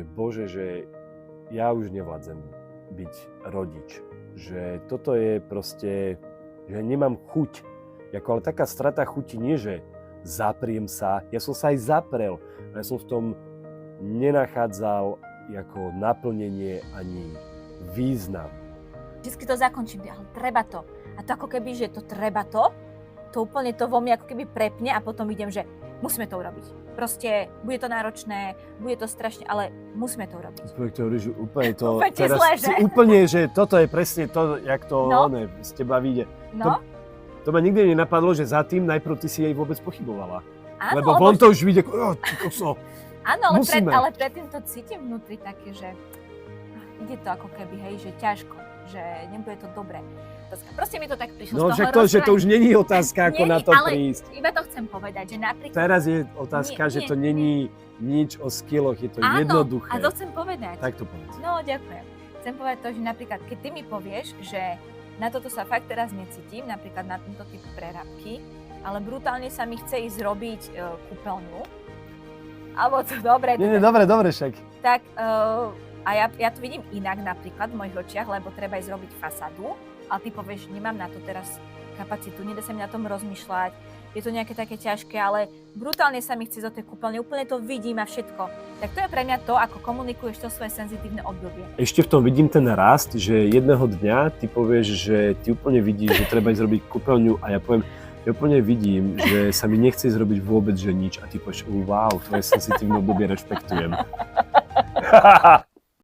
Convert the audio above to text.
Bože, že ja už nevládzem byť rodič. Že toto je proste, že nemám chuť. Ale taká strata chuti nie, že zapriem sa. Ja som sa aj zaprel. Ja som v tom nenachádzal ako naplnenie ani význam. Vždycky to zakončím, ale treba to. A to ako keby, že to treba to úplne to vo mne ako keby prepne a potom idem, že musíme to urobiť. Proste bude to náročné, bude to strašne, ale musíme to urobiť. Úplne to teraz zle, že? Úplne, že toto je presne to, jak to z teba vyjde. No. To ma nikdy nenapadlo, že za tým najprv ty si jej vôbec pochybovala. Áno, lebo von to už vyjde, áno, ale predtým to cítim vnútri také, že ide to ako keby, hej, že ťažko, že nebude to dobré. Proste mi to tak prišlo z toho však to, že to už není otázka, ako na to prísť. Iba to chcem povedať, že napríklad... Teraz je otázka, že to není nič o skilloch, je to jednoduché. Áno, a to chcem povedať. Tak to povedz. No, ďakujem. Chcem povedať to, že napríklad, keď ty mi povieš, že na toto sa fakt teraz necítim, napríklad na tento typ prerábky, ale brutálne sa mi chce ísť robiť kúpeľňu, alebo to dobre... Nie, dobre však. Tak, a ja to vidím inak napríklad v mojich očiach, lebo treba ísť robiť fasádu, ale ty povieš, nemám na to teraz kapacitu, nedá sa mi na tom rozmýšľať, je to nejaké také ťažké, ale brutálne sa mi chce do tej kúpeľne, úplne to vidím a všetko. Tak to je pre mňa to, ako komunikuješ to svoje senzitívne obdobie. Ešte v tom vidím ten rast, že jedného dňa ty povieš, že ty úplne vidíš, že treba ísť robiť kúpeľňu a ja poviem, ja úplne vidím, že sa mi nechce zrobiť vôbec, že nič a ty povieš, wow, tvoje senzitívne obdobie rešpektujem.